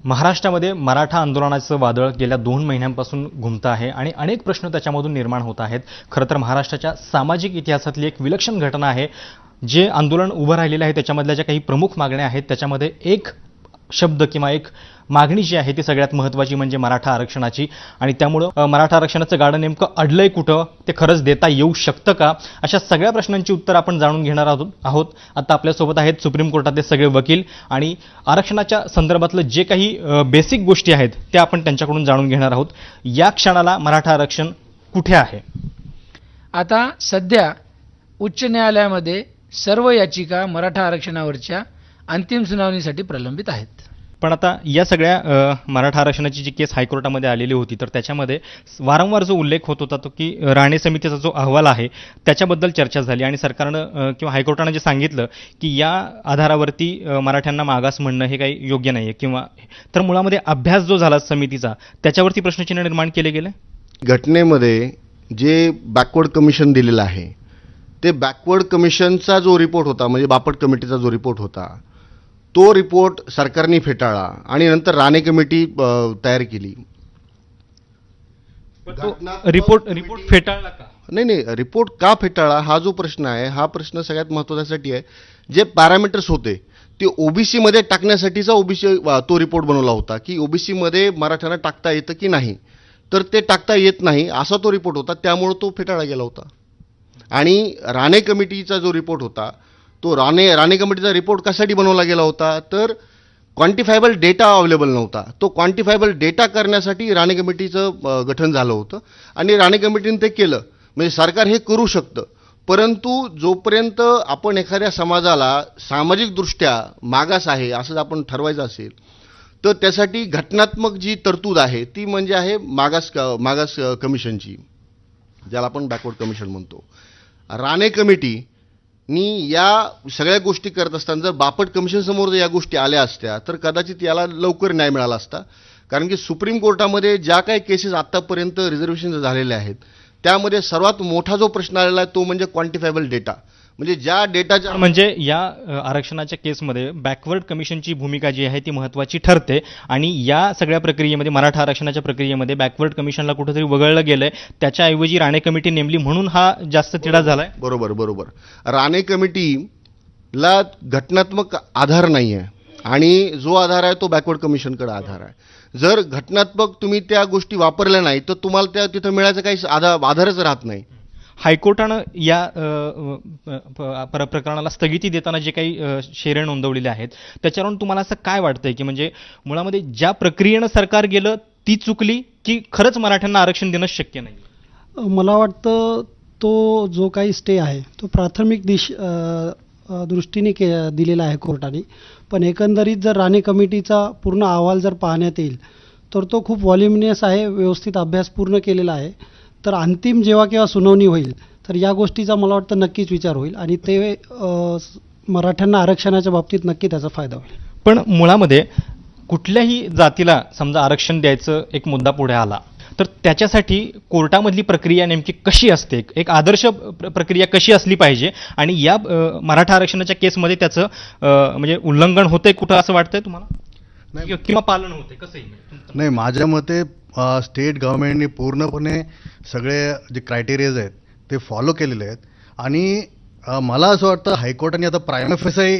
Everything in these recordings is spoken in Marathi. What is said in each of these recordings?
महाराष्ट्रामध्ये मराठा आंदोलनाचं वादळ गेल्या 2 महिन्यांपासून घुमतं आहे आणि अनेक प्रश्न त्याच्यामधून निर्माण होत आहेत. खरं तर महाराष्ट्राच्या सामाजिक इतिहासातली एक विलक्षण घटना आहे. जे आंदोलन उभं राहिलेलं आहे त्याच्यामधल्या ज्या काही प्रमुख मागण्या आहेत त्याच्यामध्ये एक शब्द किंवा एक मागणी जी आहे ती सगळ्यात महत्त्वाची म्हणजे मराठा आरक्षणाची. आणि त्यामुळं मराठा आरक्षणाचं गाडं नेमकं अडलंय कुठं, ते खरंच देता येऊ शकतं का, अशा सगळ्या प्रश्नांची उत्तर आपण जाणून घेणार आहोत. आता आपल्यासोबत आहेत सुप्रीम कोर्टातले सगळे वकील आणि आरक्षणाच्या संदर्भातलं जे काही बेसिक गोष्टी आहेत त्या आपण त्यांच्याकडून जाणून घेणार आहोत. या क्षणाला मराठा आरक्षण कुठे आहे? आता सध्या उच्च न्यायालयामध्ये सर्व याचिका मराठा आरक्षणावरच्या अंतिम सुनावणीसाठी प्रलंबित आहेत. पण आता या सगळ्या मराठा आरक्षणाची जी केस हायकोर्टामध्ये आलेली होती तर त्याच्यामध्ये वारंवार जो उल्लेख होत होता तो की राणे समितीचा जो अहवाल आहे त्याच्याबद्दल चर्चा झाली आणि सरकारनं किंवा हायकोर्टानं जे सांगितलं की या आधारावरती मराठ्यांना मागास म्हणणं हे काही योग्य नाही आहे किंवा तर मुळामध्ये अभ्यास जो झाला समितीचा त्याच्यावरती प्रश्नचिन्ह निर्माण केले गेले. घटनेमध्ये जे बॅकवर्ड कमिशन दिलेलं आहे ते बॅकवर्ड कमिशनचा जो रिपोर्ट होता म्हणजे बापट कमिटीचा जो रिपोर्ट होता तो रिपोर्ट सरकारने फेटाळला आणि नंतर राणे कमिटी तयार केली. रिपोर्ट फेटाळला का? नाही, रिपोर्ट का फेटाळला हा जो प्रश्न आहे हा प्रश्न सगळ्यात महत्त्वासाठी आहे. जे पॅरामीटर्स होते ते ओबीसी मध्ये टाकण्यासाठीचा ओबीसी तो रिपोर्ट बनवला होता की ओबीसी मध्ये मराठ्यांना टाकता येतं की नाही, तर ते टाकता येत नाही असा तो रिपोर्ट होता, त्यामुळे तो फेटाळला गेला होता. आणि राणे कमिटीचा जो रिपोर्ट होता तो राणे कमिटीचा रिपोर्ट कशासाठी बनवला गेला होता तर क्वांटिफायबल डेटा अवेलेबल नव्हता. तो क्वांटिफायबल डेटा करण्यासाठी राणे कमिटीचं गठन झालं होतं आणि राणे कमिटीने ते केलं. म्हणजे सरकार हे करू शकतं, परंतु जोपर्यंत आपण एखाद्या समाजाला सामाजिकदृष्ट्या मागास आहे असं आपण ठरवायचं असेल तर त्यासाठी घटनात्मक जी तरतूद आहे ती म्हणजे आहे मागास कमिशनची, ज्याला आपण बॅकवर्ड कमिशन म्हणतो. राणे कमिटीनी या सगळ्या गोष्टी करत असताना जर बापट कमिशन समोर जर या गोष्टी आल्या असत्या तर कदाचित याला लवकर न्याय मिळाला असता. कारण की सुप्रीम कोर्टामध्ये ज्या काही केसेस आत्तापर्यंत रिझर्वेशन झालेल्या आहेत त्यामध्ये सर्वात मोठा जो प्रश्न आलेला आहे तो म्हणजे क्वांटिफायबल डेटा. म्हणजे ज्या डेटाच्या म्हणजे या आरक्षणाच्या केसमध्ये बॅकवर्ड कमिशनची भूमिका जी आहे ती महत्त्वाची ठरते आणि या सगळ्या प्रक्रियेमध्ये मराठा आरक्षणाच्या प्रक्रियेमध्ये बॅकवर्ड कमिशनला कुठेतरी वगळलं गेलंय, त्याच्याऐवजी राणे कमिटी नेमली म्हणून हा जास्त तिढा झालाय. बरोबर. राणे कमिटीला घटनात्मक आधार नाही आहे आणि जो आधार आहे तो बॅकवर्ड कमिशनकडे आधार आहे. जर घटनात्मक तुम्ही त्या गोष्टी वापरल्या नाही तर तुम्हाला त्या तिथं मिळायचं काही आधारच राहत नाही. हायकोर्टानं या प्रकरणाला स्थगिती देताना जे काही शेरे नोंदवलेले आहेत त्याच्यावरून तुम्हाला असं काय वाटतंय की म्हणजे मुळामध्ये ज्या प्रक्रियेनं सरकार गेलं ती चुकली की खरंच मराठ्यांना आरक्षण देणं शक्य नाही? मला वाटतं तो जो काही स्टे आहे तो प्राथमिक दृष्टीने दिलेला आहे कोर्टाने, पण एकंदरीत जर राणे कमिटीचा पूर्ण अहवाल जर पाहण्यात येईल तर तो खूप व्हॉल्युमिनियस आहे, व्यवस्थित अभ्यास पूर्ण केलेला आहे. तर अंतिम जेव्हा केव्हा सुनावणी होईल तर या गोष्टीचा मला वाटतं नक्कीच विचार होईल आणि ते मराठ्यांना आरक्षणाच्या बाबतीत नक्की त्याचा फायदा होईल. पण मुळामध्ये कुठल्याही जातीला समजा आरक्षण द्यायचं एक मुद्दा पुढे आला तर त्याच्यासाठी कोर्टामधली प्रक्रिया नेमकी कशी असते, एक आदर्श प्रक्रिया कशी असली पाहिजे आणि या मराठा आरक्षणाच्या केसमध्ये त्याचं म्हणजे उल्लंघन होतंय कुठं असं वाटतंय तुम्हाला किंवा पालन होते कसंही? नाही, माझ्या मते स्टेट गव्हर्नमेंटने पूर्णपणे सगळे जे क्रायटेरियाज आहेत ते फॉलो केलेले आहेत आणि मला असं वाटतं हायकोर्टाने आता प्रायमा फेसाई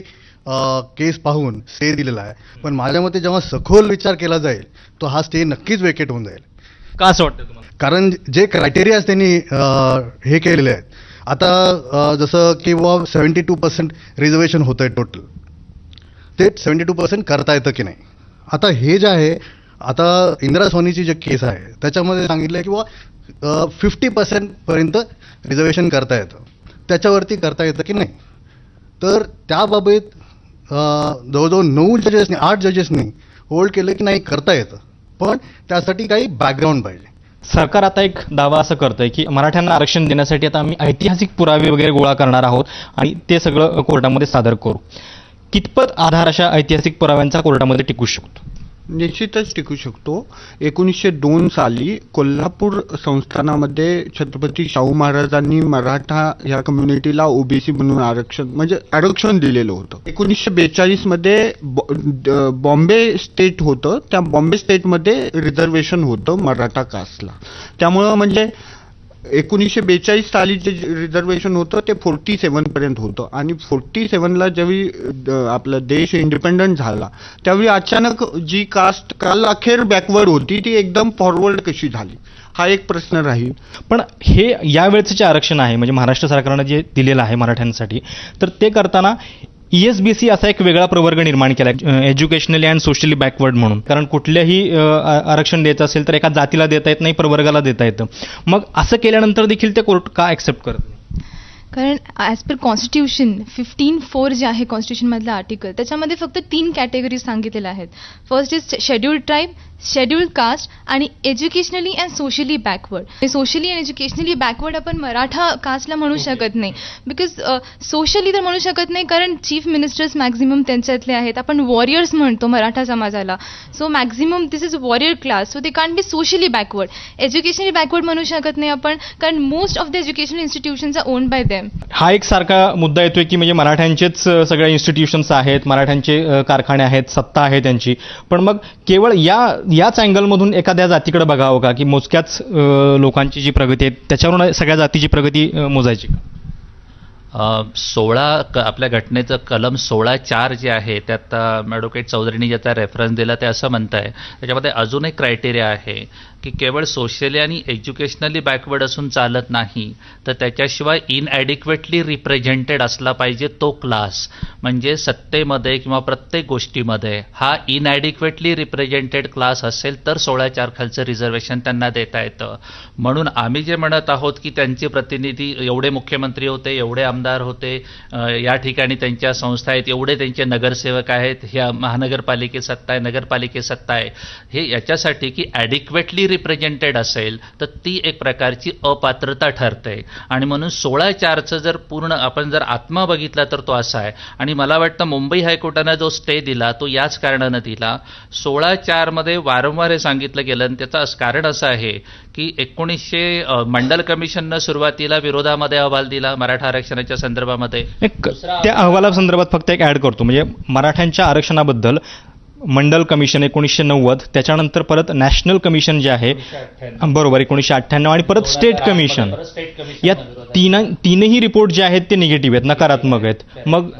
केस पाहून स्टे दिलेला आहे, पण माझ्या मते जेव्हा सखोल विचार केला जाईल तो हा स्टे नक्कीच वेकेट होऊन जाईल. का असं वाटतं तुम्हाला? कारण जे क्रायटेरियाज त्यांनी हे केलेले आहेत आता जसं की 72% रिझर्वेशन होतं आहे टोटल, ते 72% करता येतं की नाही. आता हे जे आहे आता इंदिरा सोनीची जे केस आहे त्याच्यामध्ये सांगितलं की 50% पर्यंत रिझर्वेशन करता येतं, त्याच्यावरती करता येतं की नाही. तर त्याबाबत जवळजवळ 8 जजेसनी होल्ड केलं की नाही करता येतं, पण त्यासाठी काही बॅकग्राऊंड पाहिजे. सरकार आता एक दावा असं करतंय की मराठ्यांना आरक्षण देण्यासाठी आता आम्ही ऐतिहासिक पुरावे वगैरे गोळा करणार आहोत आणि ते सगळं कोर्टामध्ये सादर करू. कितपत आधार अशा ऐतिहासिक पुराव्यांचा कोर्टामध्ये टिकू शकतो? निश्चितच टिकू शकतो. 1902 साली कोल्हापूर संस्थानामध्ये छत्रपती शाहू महाराजांनी मराठा या कम्युनिटीला ओबीसी म्हणून आरक्षण दिलेलं होतं. 1942 मध्ये बॉम्बे स्टेट होतं, त्या बॉम्बे स्टेटमध्ये रिझर्वेशन होतं मराठा कास्टला. त्यामुळं म्हणजे 1942 साली जे रिझर्वेशन होतं ते 47 पर्यंत होतं आणि 47ला ज्यावेळी आपला देश इंडिपेंडंट झाला त्यावेळी अचानक जी कास्ट काल अखेर बॅकवर्ड होती ती एकदम फॉरवर्ड कशी झाली, हा एक प्रश्न राहील. पण हे यावेळेचं जे आरक्षण आहे म्हणजे महाराष्ट्र सरकारनं जे दिलेलं आहे मराठ्यांसाठी, तर ते करताना ESBC असा एक वेगळा प्रवर्ग निर्माण केला, एज्युकेशनली अँड सोशली बॅकवर्ड म्हणून. कारण कुठल्याही आरक्षण द्यायचं असेल तर एका जातीला देता येत नाही, प्रवर्गाला देता येतं. मग असं केल्यानंतर देखील ते कोर्ट का ॲक्सेप्ट करत नाही? कारण ॲज पर कॉन्स्टिट्यूशन 15(4) जे आहे कॉन्स्टिट्यूशनमधलं आर्टिकल, त्याच्यामध्ये फक्त 3 कॅटेगरीज सांगितलेल्या आहेत. First is scheduled tribe, scheduled caste आणि educationally and socially backward. Socially and educationally backward आपण मराठा कास्टला म्हणू शकत नाही, बिकॉज सोशली तर म्हणू शकत नाही कारण चीफ मिनिस्टर्स मॅक्झिमम त्यांच्यातले आहेत. आपण वॉरियर्स म्हणतो मराठा समाजाला, so maximum this is warrior class, so they can't be socially backward. Educationally backward म्हणू शकत नाही आपण कारण most of the educational institutions are owned by them. हा एक सारखा मुद्दा येतोय की म्हणजे मराठ्यांचेच सगळ्या इन्स्टिट्यूशन्स आहेत, मराठ्यांचे कारखाने आहेत, सत्ता आहे त्यांची. पण मग केवळ याच अँगलमधून एखाद्या जातीकडे बघावं का, की मोजक्याच लोकांची जी प्रगती आहे त्याच्यावरून सगळ्या जातीची प्रगती मोजायची? 16 आपल्या घटनेचं कलम 16(4) जे आहे त्यात ॲडव्होकेट चौधरींनी ज्याचा रेफरन्स दिला ते असं म्हणताय त्याच्यामध्ये अजून एक क्रायटेरिया आहे की केवळ सोशली आणि एज्युकेशनली बॅकवर्ड असून चालत नाही, तर त्याच्याशिवाय इनॲडिक्वेटली रिप्रेझेंटेड असला पाहिजे तो क्लास. म्हणजे सत्तेमध्ये किंवा प्रत्येक गोष्टीमध्ये हा इनॲडिक्वेटली रिप्रेझेंटेड क्लास असेल तर 16(4) खालचं रिझर्वेशन त्यांना देता येतं. म्हणून आम्ही जे म्हणत आहोत की त्यांचे प्रतिनिधी एवढे मुख्यमंत्री होते, एवढे आमदार होते, या ठिकाणी त्यांच्या संस्था आहेत, एवढे त्यांचे नगरसेवक आहेत, ह्या महानगरपालिकेत सत्ता आहे, नगरपालिकेत सत्ता आहे, हे याच्यासाठी की ॲडिक्वेटली रिप्रेझेंटेड असेल तर ती एक प्रकारची अपात्रता ठरते. आणि म्हणून 16(4)चं जर पूर्ण आपण जर आत्मा बघितला तर तो असा आहे. आणि मला वाटतं मुंबई हायकोर्टानं जो स्टे दिला तो याच कारणानं दिला. 16(4) मध्ये वारंवार हे सांगितलं गेलं आणि त्याचं कारण असं आहे की 1900 मंडल कमिशननं सुरुवातीला विरोधामध्ये अहवाल दिला मराठा आरक्षणाच्या संदर्भामध्ये. त्या अहवालासंदर्भात फक्त एक ॲड करतो, म्हणजे मराठ्यांच्या आरक्षणाबद्दल मंडल कमिशन 1990, त्याच्यानंतर परत नॅशनल कमिशन जे आहे बरोबर 1998 आणि परत स्टेट कमिशन, या तीनही रिपोर्ट जे आहेत ते निगेटिव्ह आहेत, नकारात्मक आहेत. मग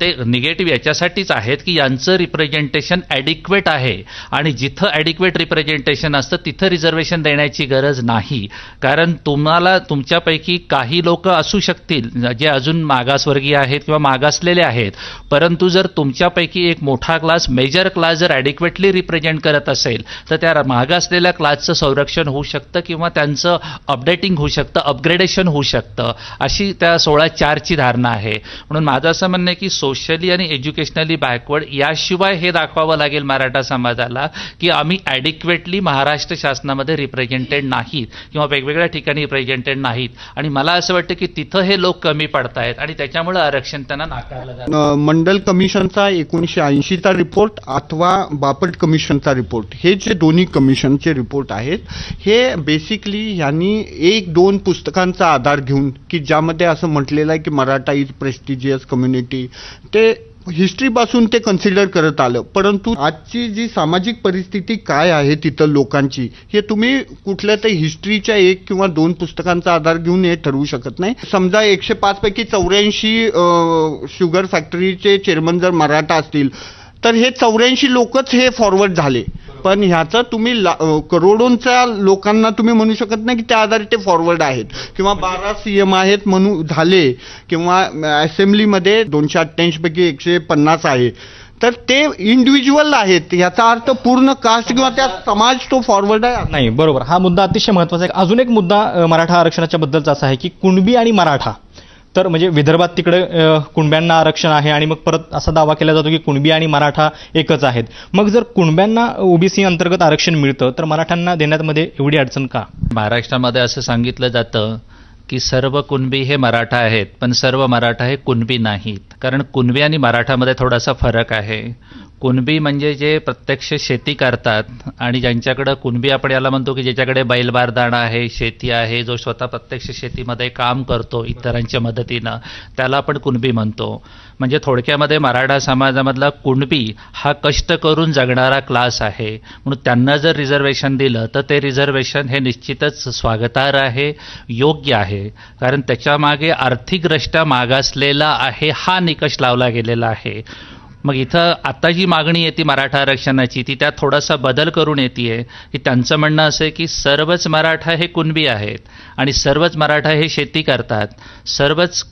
ते निगेटिव्ह याच्यासाठीच आहेत की यांचं रिप्रेझेंटेशन ॲडिक्वेट आहे आणि जिथं ॲडिक्वेट रिप्रेझेंटेशन असतं तिथं रिझर्वेशन देण्याची गरज नाही. कारण तुम्हाला तुमच्यापैकी काही लोक असू शकतील जे अजून मागासवर्गीय आहेत किंवा मागासलेले आहेत, परंतु जर तुमच्यापैकी एक मोठा क्लास, मेजर क्लास जर ॲडिक्वेटली रिप्रेझेंट करत असेल तर त्या मागासलेल्या क्लासचं संरक्षण होऊ शकतं किंवा त्यांचं अपडेटिंग होऊ शकतं, अपग्रेडेशन होऊ शकतं, अशी त्या 16(4)ची धारणा आहे. म्हणून माझं असं म्हणणं आहे की सोशली आणि एज्युकेशनली बॅकवर्ड याशिवाय हे दाखवावं लागेल मराठा समाजाला की आम्ही ॲडिक्वेटली महाराष्ट्र शासनामध्ये रिप्रेझेंटेड नाहीत किंवा वेगवेगळ्या ठिकाणी रिप्रेझेंटेड नाहीत. आणि मला असं वाटतं की तिथं हे लोक कमी पडतायत आणि त्याच्यामुळे आरक्षण त्यांना नाकारलं जातं. मंडल कमिशनचा 1980चा रिपोर्ट अथवा बापट कमिशनचा रिपोर्ट, हे जे दोन्ही कमिशनचे रिपोर्ट आहेत हे बेसिकली यांनी 1-2 पुस्तकांचा आधार घेऊन की ज्यामध्ये असं म्हटलेलं आहे की मराठा इज प्रेस्टिजियस कम्युनिटी, ते हिस्ट्रीपासून ते कन्सिडर करत आलं. परंतु आजची जी सामाजिक परिस्थिती काय आहे तिथं लोकांची, हे तुम्ही कुठल्या तरी हिस्ट्रीच्या 1 किंवा 2 पुस्तकांचा आधार घेऊन हे ठरवू शकत नाही. समजा 105 पैकी 84 शुगर फॅक्टरीचे चेअरमन जर मराठा असतील तर हे 84 लोकच हे फॉरवर्ड झाले. पण ह्याचं तुम्ही करोडोंच्या लोकांना तुम्ही म्हणू शकत नाही की त्या आधारे ते फॉरवर्ड आहेत किंवा 12 CM आहेत म्हणून झाले किंवा असेंब्लीमध्ये 288 पैकी 150 आहे, तर ते इंडिव्हिज्युअल आहेत. याचा अर्थ पूर्ण कास्ट किंवा त्या समाज तो फॉरवर्ड आहे नाही. बरोबर, हा मुद्दा अतिशय महत्त्वाचा आहे. अजून एक मुद्दा मराठा आरक्षणाच्या बद्दलचा असा आहे की कुणबी आणि मराठा, तर म्हणजे विदर्भात तिकडे कुणब्यांना आरक्षण आहे आणि मग परत असा दावा केला जातो की कुणबी आणि मराठा एकच आहेत. मग जर कुणब्यांना ओबीसी अंतर्गत आरक्षण मिळतं तर मराठ्यांना देण्यामध्ये एवढी अडचण का? महाराष्ट्रामध्ये असं सांगितलं जातं की सर्व कुणबी हे मराठा आहेत पण सर्व मराठा हे कुणबी नाहीत. कारण कुणबी आणि मराठामध्ये थोडासा फरक आहे. कुणबी म्हणजे जे प्रत्यक्ष शेती करतात आणि ज्यांच्याकडं कुणबी आपण याला म्हणतो की ज्याच्याकडे बैलबारदाणा आहे, शेती आहे, जो स्वतः प्रत्यक्ष शेतीमध्ये काम करतो इतरांच्या मदतीनं, त्याला आपण कुणबी म्हणतो. म्हणजे थोडक्यामध्ये मराठा समाजामधला कुणबी हा कष्ट करून जगणारा क्लास आहे. म्हणून त्यांना जर रिझर्वेशन दिलं तर ते रिझर्वेशन हे निश्चितच स्वागतार्ह आहे, योग्य आहे. कारण त्याच्यामागे आर्थिकदृष्ट्या मागासलेला आहे हा निकष लावला गेलेला आहे. मग इथं आता जी मागणी येते मराठा आरक्षणाची ती त्यात थोडासा बदल करून येते की त्यांचं म्हणणं असं आहे की सर्वच मराठा हे कुणबी आहेत आणि सर्वच मराठा हे शेती करतात, सर्वच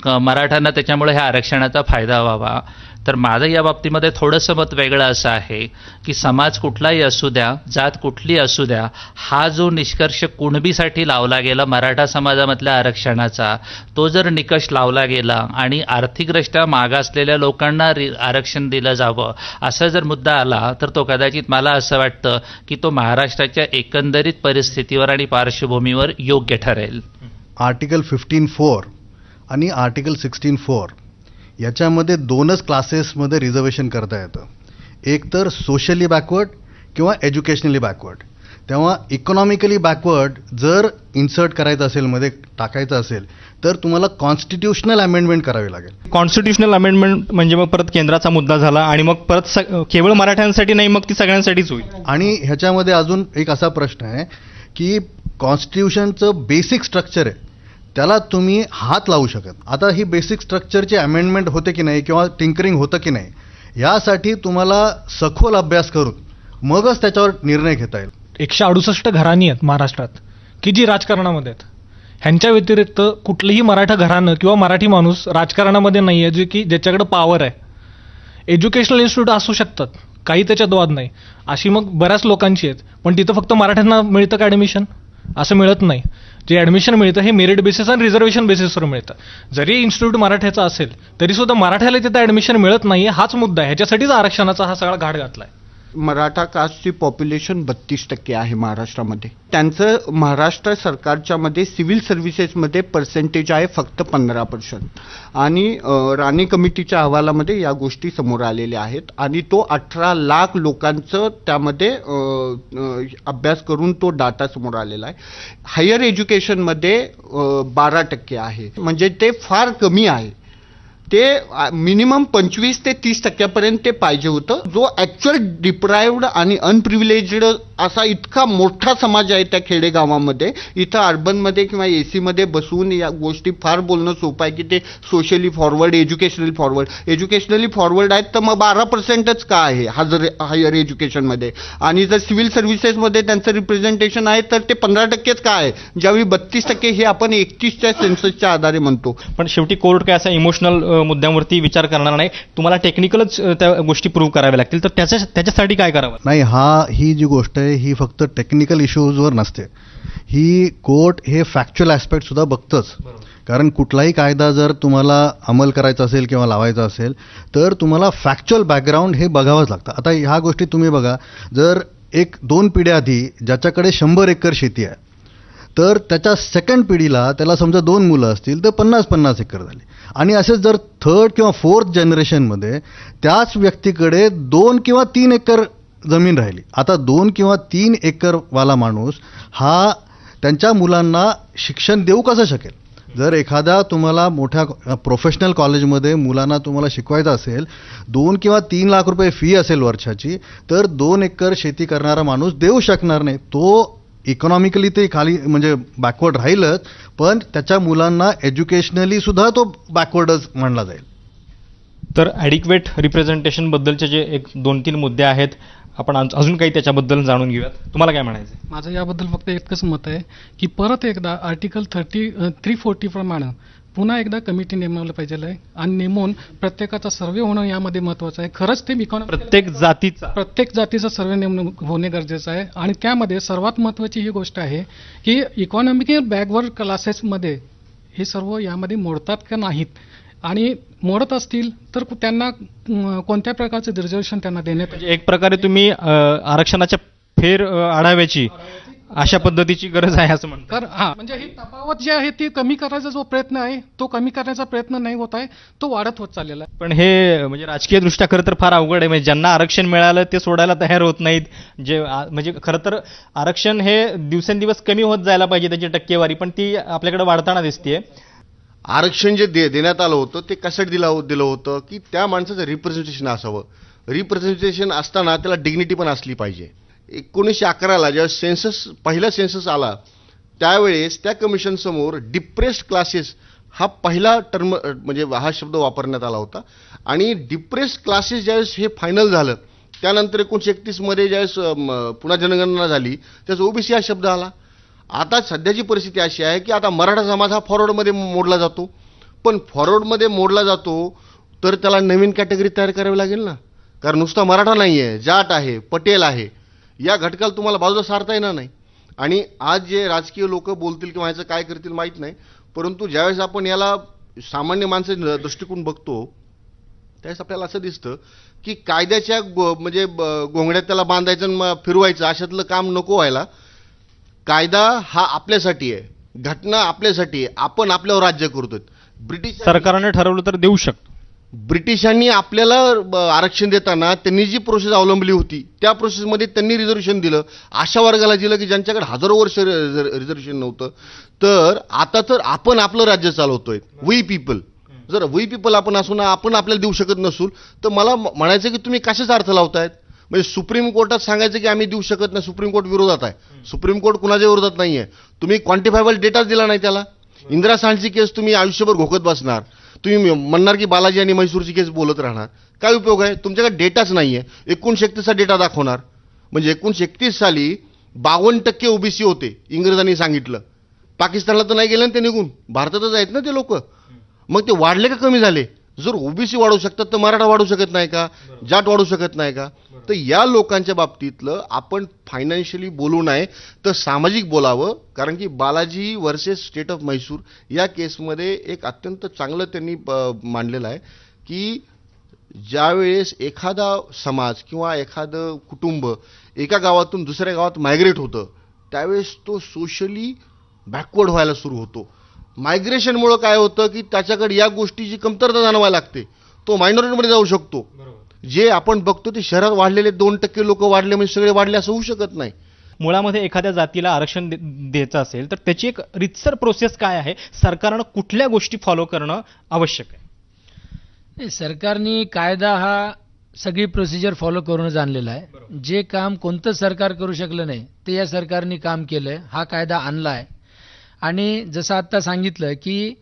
मराठ्यांना त्याच्यामुळे ह्या आरक्षणाचा फायदा व्हावा. तर माझं या बाबतीमध्ये थोडंसं मत वेगळं असं आहे की समाज कुठलाही असू द्या, जात कुठली असू द्या, हा जो निष्कर्ष कुणबीसाठी लावला गेला मराठा समाजामधल्या आरक्षणाचा, तो जर निकष लावला गेला आणि आर्थिकदृष्ट्या मागासलेल्या लोकांना आरक्षण दिलं जावं असा जर मुद्दा आला तर तो कदाचित मला असं वाटतं की तो महाराष्ट्राच्या एकंदरीत परिस्थितीवर आणि पार्श्वभूमीवर योग्य ठरेल. आर्टिकल 15(4) आणि आर्टिकल 16(4) याच्यामध्ये दोनच क्लासेसमध्ये रिझर्वेशन करता येतं. एक तर सोशली बॅकवर्ड किंवा एज्युकेशनली बॅकवर्ड. तेव्हा इकॉनॉमिकली बॅकवर्ड जर इन्सर्ट करायचं असेल, मध्ये टाकायचं असेल, तर तुम्हाला कॉन्स्टिट्यूशनल अमेंडमेंट करावी लागेल. कॉन्स्टिट्युशनल अमेंडमेंट म्हणजे मग परत केंद्राचा मुद्दा झाला आणि मग परत केवळ मराठ्यांसाठी नाही, मग ती सगळ्यांसाठीच होईल. आणि ह्याच्यामध्ये अजून एक असा प्रश्न आहे की कॉन्स्टिट्यूशनचं बेसिक स्ट्रक्चर आहे, त्याला तुम्ही हात लावू शकत. आता ही बेसिक स्ट्रक्चरची अमेंडमेंट होते की नाही किंवा टिंकरिंग होतं की नाही, यासाठी तुम्हाला सखोल अभ्यास करून मगच त्याच्यावर निर्णय घेता येईल. 168 घराणी आहेत महाराष्ट्रात की जी राजकारणामध्ये आहेत. ह्यांच्या व्यतिरिक्त कुठलंही मराठा घराणं किंवा मराठी माणूस राजकारणामध्ये नाही आहे जे की ज्याच्याकडे पॉवर आहे. एज्युकेशनल इन्स्टिट्यूट असू शकतात, काही त्याच्यात वाद नाही, अशी मग बऱ्याच लोकांची आहेत, पण तिथं फक्त मराठ्यांना मिळतं का ॲडमिशन? असं मिळत नाही. जे ॲडमिशन मिळतं हे मेरिट बेसिस आणि रिझर्वेशन बेसिसवर मिळतं. जरी इन्स्टिट्यूट मराठ्याचा असेल तरी सुद्धा मराठ्याला तिथं ॲडमिशन मिळत नाही, हाच मुद्दा आहे. ह्याच्यासाठीच आरक्षणाचा हा सगळा घाट घातला आहे. मराठा कास्टची पॉप्युलेशन 32% आहे महाराष्ट्रामध्ये. त्यांचं महाराष्ट्र सरकारच्या मध्ये सिव्हिल सर्व्हिसेसमध्ये पर्सेंटेज आहे फक्त 15%. आणि राणे कमिटीच्या अहवालामध्ये या गोष्टी समोर आलेल्या आहेत आणि तो 18 लाख लोकांचं त्यामध्ये अभ्यास करून तो डाटा समोर आलेला आहे. हायर एज्युकेशनमध्ये 12% आहे, म्हणजे ते फार कमी आहे. ते मिनिमम 25 ते 30% ते पाहिजे होतं. जो ॲक्च्युअल डिप्रायव्ड आणि अनप्रिव्हिलेज्ड असा इतका मोठा समाज आहे त्या खेडेगावामध्ये. इथं अर्बनमध्ये किंवा एसीमध्ये बसून या गोष्टी फार बोलणं सोपं आहे की ते सोशली फॉरवर्ड, एज्युकेशनली फॉरवर्ड आहेत, तर मग 12%च का आहे हायर एज्युकेशनमध्ये? आणि जर सिव्हिल सर्व्हिसेसमध्ये त्यांचं रिप्रेझेंटेशन आहे तर ते 15%च का आहे, ज्यावेळी 32% हे आपण 31च्या सेन्ससच्या आधारे म्हणतो. पण शेवटी कोर्ट काय असा इमोशनल मुद्द्यांवरती विचार करणार नाही, तुम्हाला टेक्निकलच त्या गोष्टी प्रूव्ह कराव्या लागतील. तर त्याच्यासाठी काय करावं? नाही, ही जी गोष्ट आहे ही फक्त टेक्निकल इश्यूजवर नसते. ही कोर्ट हे फॅक्च्युअल ॲस्पेक्ट सुद्धा बघतंच. कारण कुठलाही कायदा जर तुम्हाला अंमल करायचा असेल किंवा लावायचा असेल तर तुम्हाला फॅक्च्युअल बॅकग्राऊंड हे बघावंच लागतं. आता ह्या गोष्टी तुम्ही बघा, जर 1-2 पिढ्या आधी ज्याच्याकडे 100 एकर शेती आहे तर त्याच्या सेकंड पिढीला त्याला समजा 2 मुलं असतील तर 50-50 एकर झाली. आणि असेच जर 3rd किंवा 4th जनरेशनमध्ये त्याच व्यक्तीकडे 2 किंवा 3 एकर जमीन राहिली. आता 2 किंवा 3 एकरवाला माणूस हा त्यांच्या मुलांना शिक्षण देऊ कसं शकेल? जर एखाद्या तुम्हाला मोठ्या प्रोफेशनल कॉलेजमध्ये मुलांना तुम्हाला शिकवायचं असेल, 2 किंवा 3 लाख रुपये फी असेल वर्षाची, तर 2 एकर शेती करणारा माणूस देऊ शकणार नाही. तो इकॉनॉमिकली ते खाली म्हणजे बॅकवर्ड राहीलच, पण त्याच्या मुलांना एज्युकेशनली सुद्धा तो बॅकवर्डच मानला जाईल. तर ॲडिक्वेट रिप्रेझेंटेशन बद्दलचे जे 1-2-3 मुद्दे आहेत, आपण अजून काही त्याच्याबद्दल जाणून घेऊयात. तुम्हाला काय म्हणायचं? माझं याबद्दल फक्त इतकंच मत आहे की परत एकदा आर्टिकल 340 प्रमाणे पुन्हा एकदा कमिटी नेमवलं पाहिजे आहे आणि नेमून प्रत्येकाचा सर्वे होणं यामध्ये महत्त्वाचं आहे. खरंच ते प्रत्येक जातीचा सर्वे नेमणं होणे गरजेचं आहे. आणि त्यामध्ये सर्वात महत्त्वाची ही गोष्ट आहे की इकॉनॉमिकल बॅकवर्ड क्लासेसमध्ये हे सर्व यामध्ये मोडतात का नाहीत, आणि मोडत असतील तर त्यांना कोणत्या प्रकारचं रिझर्वेशन त्यांना देण्यात. एक प्रकारे तुम्ही आरक्षणाच्या फेर आढाव्याची अशा पद्धतीची गरज आहे असं म्हणतात. तर म्हणजे ही तफावत जी आहे ती कमी करायचा जो प्रयत्न आहे तो कमी करण्याचा प्रयत्न नाही होत आहे, तो वाढत होत चाललेला आहे. पण हे म्हणजे राजकीय दृष्ट्या खरं तर फार अवघड आहे. म्हणजे ज्यांना आरक्षण मिळालं ते सोडायला तयार होत नाहीत. म्हणजे खरं तर आरक्षण हे दिवसेंदिवस कमी होत जायला पाहिजे त्याची टक्केवारी, पण ती आपल्याकडे वाढताना दिसतेय. आरक्षण जे देण्यात आलं होतं ते कशासाठी दिलं होतं की त्या माणसाचं रिप्रेझेंटेशन असावं. रिप्रेझेंटेशन असताना त्याला डिग्निटी पण असली पाहिजे. 1911ला जेव्हा पहिला सेन्सस आला त्यावेळेस त्या कमिशन समोर डिप्रेस्ड क्लासेस हा पहिला टर्म म्हणजे हा शब्द वापरण्यात आला होता. आणि डिप्रेस्ड क्लासेस ज्यावेळेस हे फायनल झालं त्यानंतर 1931 मध्ये ज्यावेळेस पुन्हा जनगणना झाली त्यावेळेस ओबीसी हा शब्द आला. आता सध्याची परिस्थिती अशी आहे की आता मराठा समाज हा फॉरवर्डमध्ये मोडला जातो, पण फॉरवर्डमध्ये मोडला जातो तर त्याला नवीन कॅटेगरी तयार करावी लागेल ना, कारण नुसता मराठा नाही आहे, जाट आहे, पटेल आहे, या घटकाला तुम्हाला बाजूला सारता येणार नाही. आणि आज जे राजकीय लोक बोलतील किंवा ह्याचं काय करतील माहीत नाही, परंतु ज्यावेळेस आपण याला सामान्य माणसाच्या दृष्टिकोन बघतो त्यावेळेस आपल्याला असं दिसतं की कायद्याच्या म्हणजे घोंगड्यात त्याला बांधायचं आणि फिरवायचं अशातलं काम नको व्हायला. कायदा हा आपल्यासाठी आहे, घटना आपल्यासाठी आहे, आपण आपल्यावर राज्य करतोय. सरकारने ठरवलं तर देऊ शकतो. ब्रिटिशांनी आपल्याला आरक्षण देताना त्यांनी जी प्रोसेस अवलंबली होती त्या प्रोसेसमध्ये त्यांनी रिझर्वेशन दिलं, अशा वर्गाला दिलं की ज्यांच्याकडे हजारो वर्ष रिझर्वेशन नव्हतं. तर आता तर आपण आपलं राज्य चालवतोय, वी पीपल. जर वी पीपल आपण असून आपण आपल्याला देऊ शकत नसून तर मला म्हणायचं की तुम्ही कशाचा अर्थ लावतायत. म्हणजे सुप्रीम कोर्टात सांगायचं की आम्ही देऊ शकत नाही, सुप्रीम कोर्ट विरोधात आहे. सुप्रीम कोर्ट कुणाच्या विरोधात नाही आहे. तुम्ही क्वांटिफायबल डेटाच दिला नाही त्याला. इंदिरा सांडची केस तुम्ही आयुष्यभर घोकत बसणार, तुम्ही म्हणणार की बालाजी आणि म्हैसूरची केस बोलत राहणार. काय उपयोग आहे, तुमच्याकडे डेटाच नाही आहे. 1931चा डेटा दाखवणार. म्हणजे 1931 साली 52% ओबीसी होते इंग्रजांनी सांगितलं. पाकिस्तानला तर नाही गेले ना ते निघून, भारतातच आहेत ना ते लोक. मग ते वाढले का कमी झाले. जर ओबीसी वाढू शकतात तर मराठा वाढू शकत नाही का, जाट वाढू शकत नाही का. तर या लोकांच्या बाबतीतलं आपण फायनान्शियली बोलू नये तर सामाजिक बोलावं. कारण की Balaji versus state of Mysore या केसमध्ये एक अत्यंत चांगलं त्यांनी मांडलेलं आहे की ज्यावेळेस एखादा समाज किंवा एखादं कुटुंब एका गावातून दुसऱ्या गावात मायग्रेट होतं त्यावेळेस तो सोशली बॅकवर्ड व्हायला सुरू होतो. मायग्रेशनमुळं काय होतं की त्याच्याकडे या गोष्टीची कमतरता जाणवायला लागते, तो मायनॉरिटीमध्ये जाऊ शकतो. जे आपण बघतो ते शहरात वाढलेले 2% लोक वाढले म्हणजे सगळे वाढले असं होऊ शकत नाही. मुळामध्ये एखाद्या जातीला आरक्षण द्यायचं असेल तर त्याची एक रितसर प्रोसेस काय आहे, सरकारनं कुठल्या गोष्टी फॉलो करणं आवश्यक आहे. सरकारने कायदा हा सगळी प्रोसिजर फॉलो करूनच आणलेला आहे. जे काम कोणतं सरकार करू शकलं नाही ते या सरकारने काम केलंय, हा कायदा आणला आहे. आणि जसं आत्ता सांगितलं की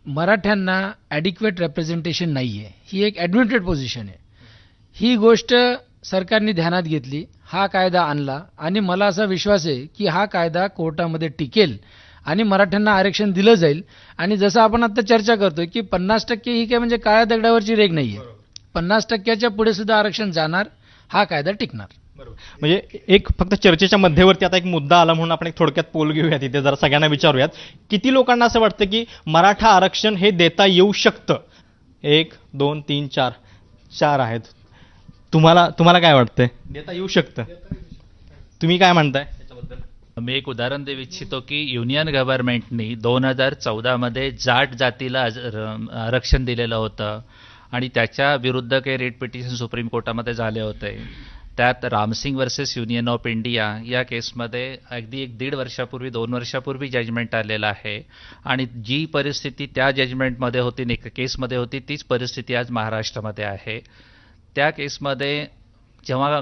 मराठ्यांना ॲडिक्वेट रेप्रेझेंटेशन नाही आहे, ही एक ॲडमिटेड पोझिशन आहे. ही गोष्ट सरकारने ध्यानात घेतली, हा कायदा आणला आणि मला असा विश्वास आहे की हा कायदा कोर्टामध्ये टिकेल आणि मराठ्यांना आरक्षण दिलं जाईल. आणि जसं आपण आता चर्चा करतोय की 50% ही काय म्हणजे काळ्या दगडावरची रेघ नाही आहे, 50%च्या पुढे सुद्धा आरक्षण जाणार, हा कायदा टिकणार. म्हणजे एक फक्त चर्चेच्या मध्यवर्ती आता एक मुद्दा आला म्हणून आपण एक थोडक्यात पोल घेऊयात, इथे जरा सगळ्यांना विचारूयात. किती लोकांना असं वाटतं की मराठा आरक्षण हे देता येऊ शकतं? 1 2 3 4 आहेत. तुम्हाला काय वाटतंय, देता येऊ शकतं? तुम्ही काय म्हणताय त्याच्याबद्दल? मी एक उदाहरण देऊ इच्छितो की युनियन गव्हर्नमेंटनी 2014 मध्ये जाट जातीला आरक्षण दिलेलं होतं आणि त्याच्या विरुद्ध काही रेट पिटिशन सुप्रीम कोर्टामध्ये झाले होते. त्यात Ramsingh versus union of India या केसमध्ये अगदी 1.5 वर्षापूर्वी 2 वर्षापूर्वी जजमेंट आलेलं आहे. आणि जी परिस्थिती त्या जजमेंटमध्ये होती, केसमध्ये होती, तीच परिस्थिती आज महाराष्ट्रामध्ये आहे. त्या केसमध्ये जेव्हा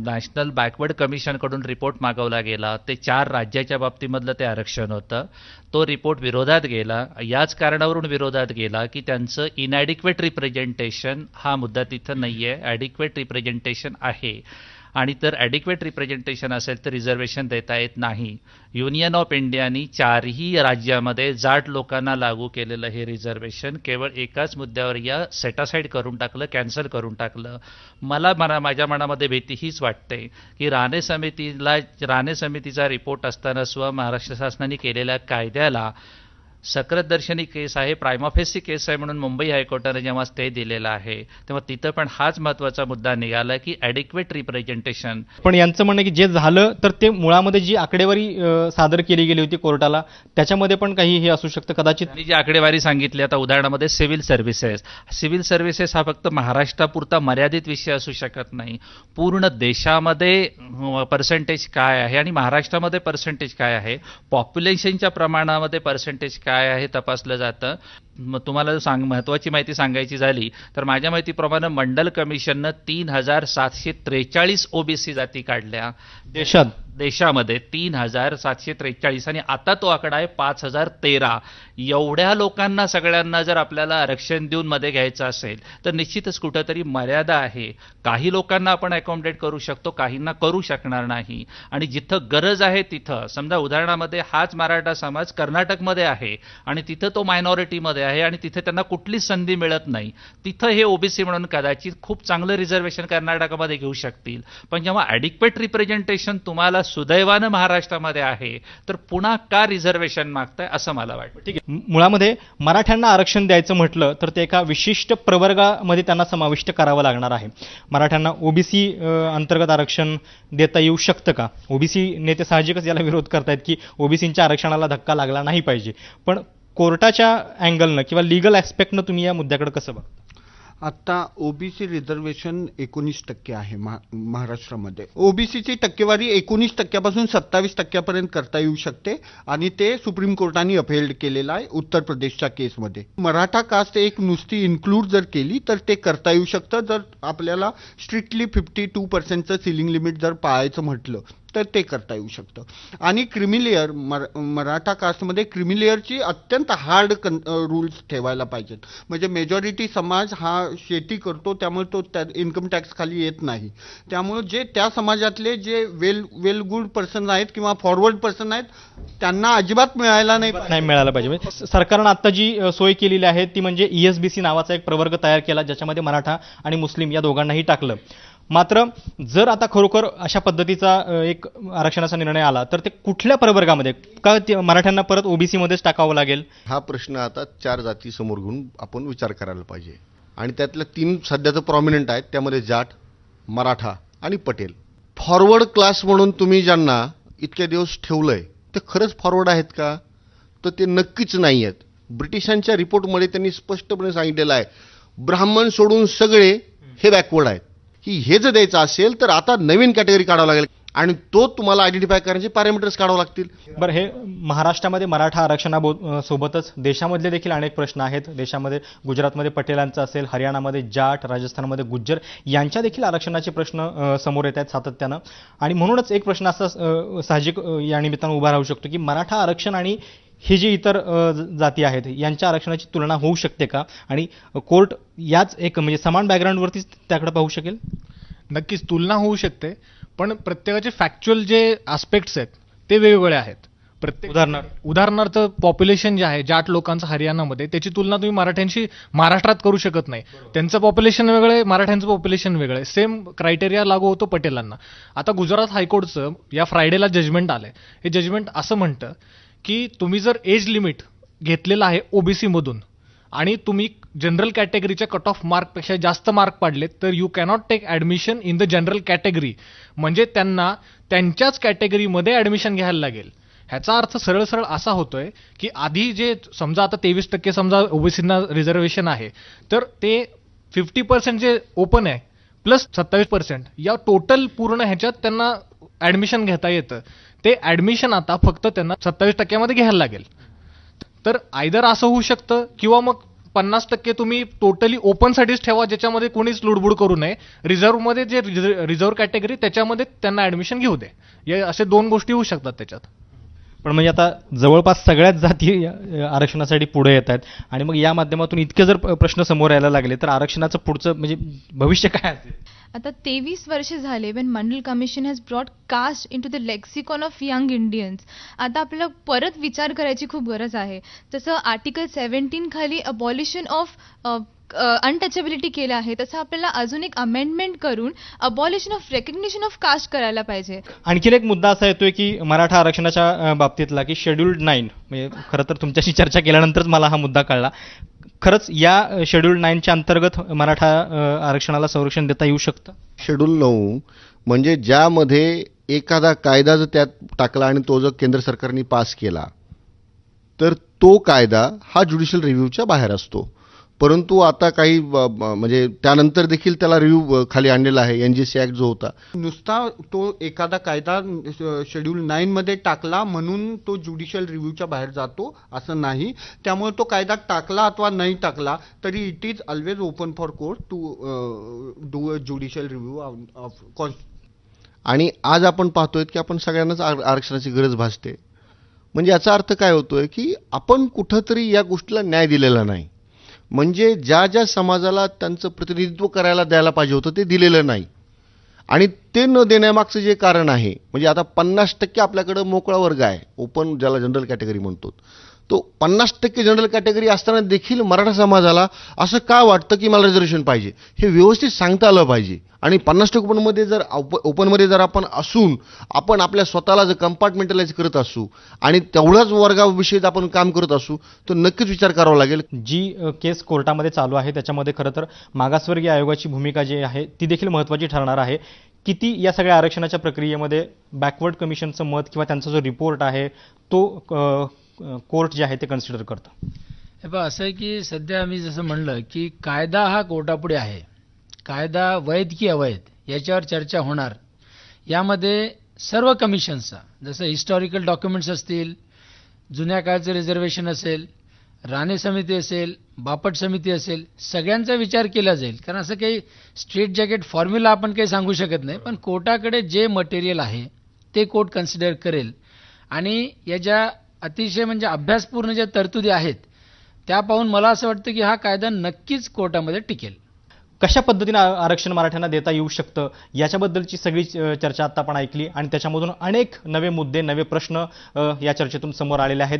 नॅशनल बॅकवर्ड कमिशनकडून रिपोर्ट मागवला गेला, ते 4 राज्याच्या बाबतीमधलं ते आरक्षण होतं. तो रिपोर्ट विरोधात गेला. याच कारणावरून विरोधात गेला की त्यांचं इनॲडिक्वेट रिप्रेझेंटेशन हा मुद्दा तिथं नाही आहे, ॲडिक्वेट रिप्रेझेंटेशन आहे. आणि तर ॲडिक्वेट रिप्रेझेंटेशन असेल तर रिझर्वेशन देता येत नाही. युनियन ऑफ इंडियानी 4ही राज्यामध्ये जाट लोकांना लागू केलेलं हे रिझर्वेशन केवळ एकाच मुद्द्यावर या सेटासाईड करून टाकलं, कॅन्सल करून टाकलं. माझ्या मनामध्ये भीती हीच वाटते की राणे समितीचा रिपोर्ट असताना सुद्धा महाराष्ट्र शासनाने केलेल्या कायद्याला सकरतदर्शनी केस आहे, प्रायमाफेसी केस आहे म्हणून मुंबई हायकोर्टाने जेव्हा स्टे दिलेला आहे तेव्हा तिथं पण हाच महत्त्वाचा मुद्दा निघाला की ॲडिक्वेट रिप्रेझेंटेशन. पण यांचं म्हणणं आहे की जे झालं तर ते मुळामध्ये जी आकडेवारी सादर केली गेली होती कोर्टाला त्याच्यामध्ये पण काही हे असू शकतं कदाचित. आणि जी आकडेवारी सांगितली आता उदाहरणामध्ये सिव्हिल सर्व्हिसेस हा फक्त महाराष्ट्रापुरता मर्यादित विषय असू शकत नाही. पूर्ण देशामध्ये पर्सेंटेज काय आहे आणि महाराष्ट्रामध्ये पर्सेंटेज काय आहे, पॉप्युलेशनच्या प्रमाणामध्ये पर्सेंटेज काय आहे तपासलं जातं. मग तुम्हाला महत्त्वाची माहिती सांगायची झाली तर माझ्या माहितीप्रमाणे मंडल कमिशननं 3,743 ओबीसी जाती काढल्या देशामध्ये 3,743 आणि आता तो आकडा आहे 5,013. एवढ्या लोकांना सगळ्यांना जर आपल्याला आरक्षण देऊन मध्ये घ्यायचं असेल तर निश्चितच कुठंतरी मर्यादा आहे. काही लोकांना आपण अकोमोडेट करू शकतो, काहींना करू शकणार नाही. आणि जिथं गरज आहे तिथं समजा उदाहरणामध्ये हाच मराठा समाज कर्नाटकमध्ये आहे आणि तिथं तो मायनॉरिटीमध्ये आहे आणि तिथे त्यांना कुठलीच संधी मिळत नाही, तिथं हे ओबीसी म्हणून कदाचित खूप चांगलं रिझर्वेशन कर्नाटकामध्ये घेऊ शकतील. पण जेव्हा ॲडिक्वेट रिप्रेझेंटेशन तुम्हाला सुदैवानं महाराष्ट्रामध्ये आहे तर पुन्हा का रिझर्वेशन मागताय असं मला वाटतं. ठीक आहे, मुळामध्ये मराठ्यांना आरक्षण द्यायचं म्हटलं तर ते एका विशिष्ट प्रवर्गामध्ये त्यांना समाविष्ट करावं लागणार आहे. मराठ्यांना ओबीसी अंतर्गत आरक्षण देता येऊ शकतं का? ओबीसी नेते साहजिकच याला विरोध करतायत की ओबीसींच्या आरक्षणाला धक्का लागला नाही पाहिजे. पण कोर्टाच्या अँगलनं किंवा लिगल ॲस्पेक्टनं तुम्ही या मुद्द्याकडे कसं बघता? आता ओबीसी रिझर्वेशन 19% आहे महाराष्ट्रामध्ये. ओबीसीची टक्केवारी 19% 27% करता येऊ शकते आणि ते सुप्रीम कोर्टाने अपहेल्ड केलेलं आहे उत्तर प्रदेशच्या केसमध्ये. मराठा कास्ट एक नुसती इन्क्लूड जर केली तर ते करता येऊ शकतं जर आपल्याला स्ट्रिक्टली 52% सिलिंग लिमिट जर पाळायचं म्हटलं तर ते करता येऊ शकतं. आणि क्रिमिलेअर मराठा कास्टमध्ये क्रिमिलेअरची अत्यंत हार्ड रूल्स ठेवायला पाहिजेत. म्हणजे मेजॉरिटी समाज हा शेती करतो त्यामुळे तो त्या इन्कम टॅक्स खाली येत नाही. त्यामुळे जे त्या समाजातले जे वेल गुड पर्सन आहेत किंवा फॉरवर्ड पर्सन आहेत त्यांना अजिबात मिळायला नाही मिळायला पाहिजे. म्हणजे सरकारनं आता जी सोय केलेली आहे ती म्हणजे ESBC नावाचा एक प्रवर्ग तयार केला ज्याच्यामध्ये मराठा आणि मुस्लिम या दोघांनाही टाकलं. मात्र जर आता खरोखर अशा पद्धतीचा एक आरक्षणाचा निर्णय आला तर ते कुठल्या प्रवर्गामध्ये का मराठ्यांना परत ओबीसी मध्येच टाकावं लागेल? हा प्रश्न आता 4 जाती समोर घेऊन आपण विचार करायला पाहिजे आणि त्यातल्या 3 सध्याचं प्रॉमिनंट आहेत त्यामध्ये जाट, मराठा आणि पटेल. फॉरवर्ड क्लास म्हणून तुम्ही ज्यांना इतके दिवस ठेवलंय ते खरंच फॉरवर्ड आहेत का? तर ते नक्कीच नाही आहेत. ब्रिटिशांच्या रिपोर्टमध्ये त्यांनी स्पष्टपणे सांगितलेलं आहे ब्राह्मण सोडून सगळे हे बॅकवर्ड आहेत. की हे जर द्यायचं असेल तर आता नवीन कॅटेगरी काढावं लागेल आणि तो तुम्हाला आयडेंटिफाय करण्याचे पॅरामीटर्स काढावं लागतील. बरं, हे महाराष्ट्रामध्ये मराठा आरक्षणासोबतच देशामधले देखील अनेक प्रश्न आहेत. देशामध्ये गुजरातमध्ये पटेलांचा असेल, हरियाणामध्ये जाट, राजस्थानमध्ये गुज्जर यांच्या देखील आरक्षणाचे प्रश्न समोर येत आहेत सातत्यानं. आणि म्हणूनच एक प्रश्न असा साहजिक या निमित्तानं उभा राहू शकतो की मराठा आरक्षण आणि हे जे इतर जाती आहेत यांच्या आरक्षणाची तुलना होऊ शकते का? आणि कोर्ट याच एक म्हणजे समान बॅकग्राऊंडवरतीच त्याकडे पाहू शकेल? नक्कीच तुलना होऊ शकते, पण प्रत्येकाचे फॅक्च्युअल जे आस्पेक्ट्स आहेत ते वेगवेगळे आहेत. प्रत्येक उदाहरणार्थ पॉप्युलेशन जे आहे जाट लोकांचं हरियाणामध्ये त्याची तुलना तुम्ही मराठ्यांशी महाराष्ट्रात करू शकत नाही. त्यांचं पॉप्युलेशन वेगळं आहे, मराठ्यांचं पॉप्युलेशन वेगळं आहे. सेम क्रायटेरिया लागू होतो पटेलांना. आता गुजरात हायकोर्टचं या फ्रायडेला जजमेंट आलंय. हे जजमेंट असं म्हणतं की तुम्ही जर एज लिमिट घेतलेलं आहे ओबीसी मधून आणि तुम्ही जनरल कॅटेगरीच्या कट ऑफ मार्कपेक्षा जास्त मार्क पाडलेत तर you cannot take admission in the general category. म्हणजे त्यांना त्यांच्याच कॅटेगरीमध्ये ॲडमिशन घ्यायला लागेल. ह्याचा अर्थ सरळ सरळ असा होतोय की आधी जे समजा आता 23% समजा ओबीसींना रिझर्वेशन आहे तर ते 50% जे ओपन आहे प्लस 27% या टोटल पूर्ण ह्याच्यात त्यांना ॲडमिशन घेता येतं. ते ॲडमिशन आता फक्त त्यांना 27% घ्यायला लागेल. तर आयदर असं होऊ शकतं किंवा मग 50% तुम्ही टोटली ओपनसाठीच ठेवा ज्याच्यामध्ये कोणीच लुडबुड करू नये. रिझर्व्हमध्ये जे रिझर्व्ह कॅटेगरी त्याच्यामध्ये त्यांना ॲडमिशन घेऊ दे. या असे 2 गोष्टी होऊ शकतात त्याच्यात. पण म्हणजे आता जवळपास सगळ्याच जाती आरक्षणासाठी पुढे येत आहेत आणि मग या माध्यमातून इतके जर प्रश्न समोर यायला लागले तर आरक्षणाचं पुढचं म्हणजे भविष्य काय असेल? आता 23 वर्ष झाले when Mandal commission has brought caste into the lexicon of young Indians. आता आपल्याला परत विचार करायची खूप गरज आहे. जसं आर्टिकल 17 खाली अबॉलिशन ऑफ अनटचेबिलिटी केलं आहे तसं आपल्याला अजून एक अमेंडमेंट करून abolition of recognition of caste करायला पाहिजे. आणखीन एक मुद्दा असा येतोय की मराठा आरक्षणाच्या बाबतीतला की शेड्यूल्ड 9 म्हणजे खरं तर तुमच्याशी चर्चा केल्यानंतरच मला हा मुद्दा कळला. खरंच या शेड्यूल्ड 9च्या अंतर्गत मराठा आरक्षणाला संरक्षण देता येऊ शकतं? शेड्यूल 9 म्हणजे ज्यामध्ये एखादा कायदा जर त्यात टाकला आणि तो जर केंद्र सरकारने पास केला तर तो कायदा हा ज्युडिशियल रिव्ह्यूच्या बाहेर असतो. परंतु आता काही म्हणजे त्यानंतर देखील त्याला रिव्ह्यू खाली आणलेला आहे. NGC ऍक्ट जो होता, नुसता तो एखादा कायदा शेड्यूल 9 मध्ये टाकला म्हणून तो ज्युडिशियल रिव्ह्यूच्या बाहेर जातो असं नाही. त्यामुळे तो कायदा टाकला अथवा नाही टाकला तरी it is always open for court to do a judicial review of. आणि आज आपण पाहतोय की आपण सगळ्यांनाच आरक्षणाची गरज भासते. म्हणजे याचा अर्थ काय होतोय की आपण कुठंतरी या गोष्टीला न्याय दिलेला नाही. म्हणजे ज्या ज्या समाजाला त्यांचं प्रतिनिधित्व करायला द्यायला पाहिजे होतं ते दिलेलं नाही. आणि ते न देण्यामागचं जे कारण आहे म्हणजे आता 50% आपल्याकडं मोकळा वर्ग आहे, ओपन ज्याला जनरल कॅटेगरी म्हणतो, तो 50% जनरल कॅटेगरी असताना देखील मराठा समाजाला असं का वाटतं की मला रिझर्वेशन पाहिजे हे व्यवस्थित सांगता आलं पाहिजे. आणि 50% ओपनमध्ये जर आपण असून आपण आपल्या स्वतःला जर कंपार्टमेंटलाइज करत असू आणि तेवढ्याच वर्गाविषयी आपण काम करत असू तर नक्कीच विचार करावा लागेल. जी केस कोर्टामध्ये चालू आहे त्याच्यामध्ये खरं तर मागासवर्गीय आयोगाची भूमिका जी आहे ती देखील महत्त्वाची ठरणार आहे. किती या सगळ्या आरक्षणाच्या प्रक्रियेमध्ये बॅकवर्ड कमिशनचं मत किंवा त्यांचा जो रिपोर्ट आहे तो कोर्ट जे आहे ते कन्सिडर करतं. हे पहा, असं आहे की सध्या आम्ही जसं म्हणलं की कायदा हा कोर्टापुढे आहे. कायदा वैध की अवैध याच्यावर चर्चा होणार. यामध्ये सर्व कमिशन्सचा, जसं हिस्टॉरिकल डॉक्युमेंट्स असतील, जुन्या काळचं रिझर्वेशन असेल, राणे समिती असेल, बापट समिती असेल, सगळ्यांचा विचार केला जाईल. कारण असं काही स्ट्रेट जॅकेट फॉर्म्युला आपण काही सांगू शकत नाही. पण कोर्टाकडे जे मटेरियल आहे ते कोर्ट कन्सिडर करेल आणि याच्या अतिशय म्हणजे अभ्यासपूर्ण ज्या तरतुदी आहेत त्या पाहून मला असं वाटतं की हा कायदा नक्कीच कोर्टामध्ये टिकेल. कशा पद्धतीने आरक्षण मराठ्यांना देता येऊ शकतं याच्याबद्दलची सगळी चर्चा आता आपण ऐकली आणि त्याच्यामधून अनेक नवे मुद्दे, नवे प्रश्न या चर्चेतून समोर आलेले आहेत.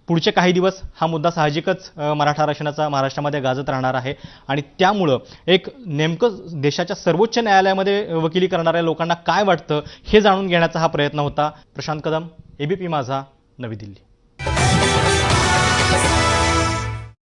पुढचे काही दिवस हा मुद्दा साहजिकच मराठा आरक्षणाचा महाराष्ट्रामध्ये गाजत राहणार आहे आणि त्यामुळं एक नेमकं देशाच्या सर्वोच्च न्यायालयामध्ये वकिली करणाऱ्या लोकांना काय वाटतं हे जाणून घेण्याचा हा प्रयत्न होता. प्रशांत कदम, ABP माझा, नवी दिल्ली.